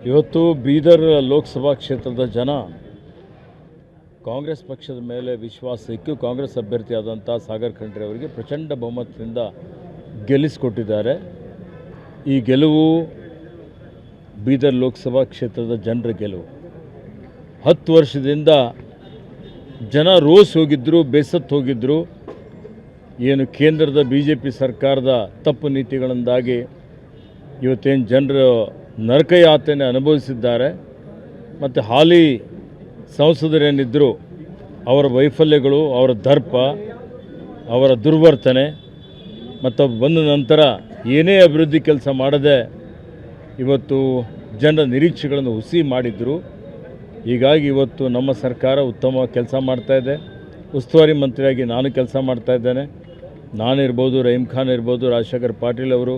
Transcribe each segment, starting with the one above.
ಇವತ್ತು ಬೀದರ್ ಲೋಕಸಭಾ ಕ್ಷೇತ್ರದ ಜನ ಕಾಂಗ್ರೆಸ್ ಪಕ್ಷದ ಮೇಲೆ ವಿಶ್ವಾಸ ಇಟ್ಟು ಕಾಂಗ್ರೆಸ್ ಅಭ್ಯರ್ಥಿಯಾದಂಥ ಸಾಗರ್ ಖಂಡ್ರೆ ಅವರಿಗೆ ಪ್ರಚಂಡ ಬಹುಮತದಿಂದ ಗೆಲ್ಲಿಸಿಕೊಟ್ಟಿದ್ದಾರೆ. ಈ ಗೆಲುವು ಬೀದರ್ ಲೋಕಸಭಾ ಕ್ಷೇತ್ರದ ಜನರ ಗೆಲುವು. 10 ವರ್ಷದಿಂದ ಜನ ರೋಸ್ ಹೋಗಿದ್ದರು, ಬೇಸತ್ತು ಹೋಗಿದ್ದರು. ಏನು ಕೇಂದ್ರದ BJP ಸರ್ಕಾರದ ತಪ್ಪು ನೀತಿಗಳಿಂದಾಗಿ ಇವತ್ತೇನು ಜನರು ನರಕಯಾತನೆ ಅನುಭವಿಸಿದ್ದಾರೆ. ಮತ್ತು ಹಾಲಿ ಸಂಸದರೇನಿದ್ದರು ಅವರ ವೈಫಲ್ಯಗಳು, ಅವರ ದರ್ಪ, ಅವರ ದುರ್ವರ್ತನೆ ಮತ್ತು ಬಂದ ನಂತರ ಏನೇ ಅಭಿವೃದ್ಧಿ ಕೆಲಸ ಮಾಡದೆ ಇವತ್ತು ಜನರ ನಿರೀಕ್ಷೆಗಳನ್ನು ಹುಸಿ ಮಾಡಿದರು. ಹೀಗಾಗಿ ಇವತ್ತು ನಮ್ಮ ಸರ್ಕಾರ ಉತ್ತಮ ಕೆಲಸ ಮಾಡ್ತಾಯಿದೆ. ಉಸ್ತುವಾರಿ ಮಂತ್ರಿಯಾಗಿ ನಾನು ಕೆಲಸ ಮಾಡ್ತಾಯಿದ್ದೇನೆ. ನಾನಿರ್ಬೋದು, ರಹೀಮ್ ಖಾನ್ ಇರ್ಬೋದು, ರಾಜಶೇಖರ್ ಪಾಟೀಲ್ ಅವರು,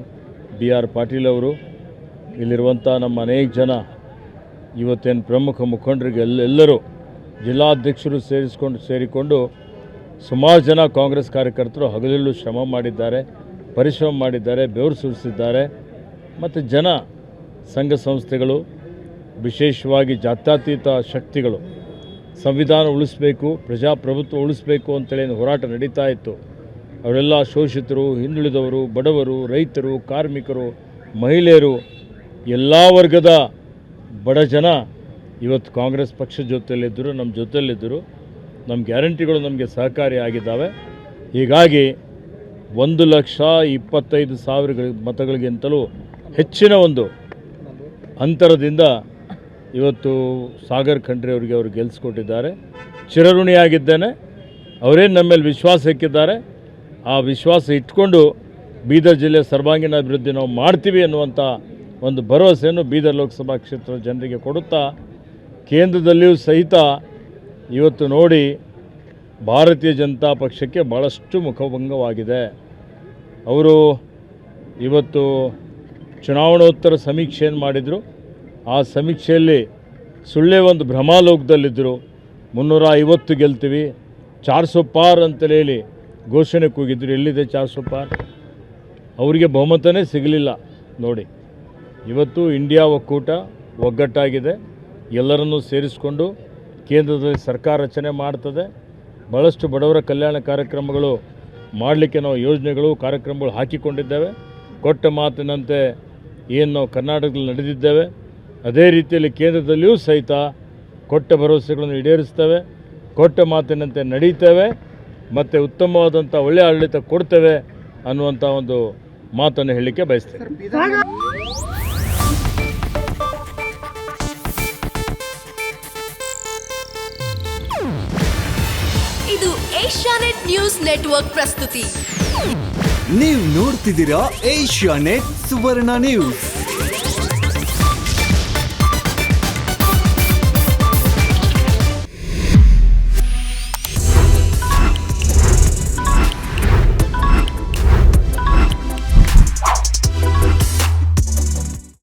BR ಪಾಟೀಲ್ ಅವರು, ಇಲ್ಲಿರುವಂಥ ನಮ್ಮ ಅನೇಕ ಜನ ಇವತ್ತೇನು ಪ್ರಮುಖ ಮುಖಂಡರಿಗೆ ಎಲ್ಲರೂ ಜಿಲ್ಲಾಧ್ಯಕ್ಷರು ಸೇರಿಕೊಂಡು ಸುಮಾರು ಜನ ಕಾಂಗ್ರೆಸ್ ಕಾರ್ಯಕರ್ತರು ಹಗಲಿರುಳು ಶ್ರಮ ಮಾಡಿದ್ದಾರೆ, ಪರಿಶ್ರಮ ಮಾಡಿದ್ದಾರೆ, ಬೆವರು ಸುರಿಸಿದ್ದಾರೆ. ಮತ್ತು ಜನ, ಸಂಘ ಸಂಸ್ಥೆಗಳು, ವಿಶೇಷವಾಗಿ ಜಾತ್ಯತೀತ ಶಕ್ತಿಗಳು ಸಂವಿಧಾನ ಉಳಿಸಬೇಕು, ಪ್ರಜಾಪ್ರಭುತ್ವ ಉಳಿಸಬೇಕು ಅಂತೇಳಿ ಹೋರಾಟ ನಡೀತಾ ಇತ್ತು. ಅವರೆಲ್ಲ ಶೋಷಿತರು, ಹಿಂದುಳಿದವರು, ಬಡವರು, ರೈತರು, ಕಾರ್ಮಿಕರು, ಮಹಿಳೆಯರು, ಎಲ್ಲ ವರ್ಗದ ಬಡ ಜನ ಇವತ್ತು ಕಾಂಗ್ರೆಸ್ ಪಕ್ಷದ ಜೊತೆಯಲ್ಲಿದ್ದರು, ನಮ್ಮ ಜೊತೆಯಲ್ಲಿದ್ದರು. ನಮ್ಮ ಗ್ಯಾರಂಟಿಗಳು ನಮಗೆ ಸಹಕಾರಿಯಾಗಿದ್ದಾವೆ. ಹೀಗಾಗಿ 1,25,000 ಮತಗಳಿಗಿಂತಲೂ ಹೆಚ್ಚಿನ ಒಂದು ಅಂತರದಿಂದ ಇವತ್ತು ಸಾಗರ್ ಖಂಡ್ರೆ ಅವರಿಗೆ ಅವರು ಗೆಲ್ಲಿಸ್ಕೊಟ್ಟಿದ್ದಾರೆ. ಚಿರಋಣಿಯಾಗಿದ್ದೇನೆ. ಅವರೇನು ನಮ್ಮ ಮೇಲೆ ವಿಶ್ವಾಸ ಇಕ್ಕಿದ್ದಾರೆ, ಆ ವಿಶ್ವಾಸ ಇಟ್ಕೊಂಡು ಬೀದರ್ ಜಿಲ್ಲೆ ಸರ್ವಾಂಗೀಣ ಅಭಿವೃದ್ಧಿ ನಾವು ಮಾಡ್ತೀವಿ ಅನ್ನುವಂಥ ಒಂದು ಭರವಸೆಯನ್ನು ಬೀದರ್ ಲೋಕಸಭಾ ಕ್ಷೇತ್ರದ ಜನರಿಗೆ ಕೊಡುತ್ತಾ, ಕೇಂದ್ರದಲ್ಲಿಯೂ ಸಹಿತ ಇವತ್ತು ನೋಡಿ ಭಾರತೀಯ ಜನತಾ ಪಕ್ಷಕ್ಕೆ ಭಾಳಷ್ಟು ಮುಖಭಂಗವಾಗಿದೆ. ಅವರು ಇವತ್ತು ಚುನಾವಣೋತ್ತರ ಸಮೀಕ್ಷೆಯನ್ನು ಮಾಡಿದರು. ಆ ಸಮೀಕ್ಷೆಯಲ್ಲಿ ಸುಳ್ಳೇ ಒಂದು ಭ್ರಮಾಲೋಕದಲ್ಲಿದ್ದರು. 350 ಗೆಲ್ತೀವಿ, 400 ಪಾರ್ ಅಂತೇಳಿ ಘೋಷಣೆ ಕೂಗಿದ್ರು. ಎಲ್ಲಿದೆ 400 ಪಾರ್? ಅವರಿಗೆ ಬಹುಮತನೇ ಸಿಗಲಿಲ್ಲ. ನೋಡಿ, ಇವತ್ತು ಇಂಡಿಯಾ ಒಕ್ಕೂಟ ಒಗ್ಗಟ್ಟಾಗಿದೆ. ಎಲ್ಲರನ್ನೂ ಸೇರಿಸಿಕೊಂಡು ಕೇಂದ್ರದಲ್ಲಿ ಸರ್ಕಾರ ರಚನೆ ಮಾಡ್ತದೆ. ಭಾಳಷ್ಟು ಬಡವರ ಕಲ್ಯಾಣ ಕಾರ್ಯಕ್ರಮಗಳು ಮಾಡಲಿಕ್ಕೆ ನಾವು ಯೋಜನೆಗಳು, ಕಾರ್ಯಕ್ರಮಗಳು ಹಾಕಿಕೊಂಡಿದ್ದೇವೆ. ಕೊಟ್ಟ ಮಾತಿನಂತೆ ಏನು ನಾವು ಕರ್ನಾಟಕದಲ್ಲಿ ನಡೆದಿದ್ದೇವೆ, ಅದೇ ರೀತಿಯಲ್ಲಿ ಕೇಂದ್ರದಲ್ಲಿಯೂ ಸಹಿತ ಕೊಟ್ಟ ಭರವಸೆಗಳನ್ನು ಈಡೇರಿಸ್ತೇವೆ, ಕೊಟ್ಟ ಮಾತಿನಂತೆ ನಡೀತೇವೆ ಮತ್ತು ಉತ್ತಮವಾದಂಥ ಒಳ್ಳೆಯ ಆಡಳಿತ ಕೊಡ್ತೇವೆ ಅನ್ನುವಂಥ ಒಂದು ಮಾತನ್ನು ಹೇಳಲಿಕ್ಕೆ ಬಯಸ್ತೇವೆ. ಇದು ಏಷ್ಯಾನೆಟ್ ನ್ಯೂಸ್ ನೆಟ್ವರ್ಕ್ ಪ್ರಸ್ತುತಿ. ನೀವು ನೋಡ್ತಿದ್ದೀರಾ ಏಷ್ಯಾನೆಟ್ ಸುವರ್ಣ ನ್ಯೂಸ್.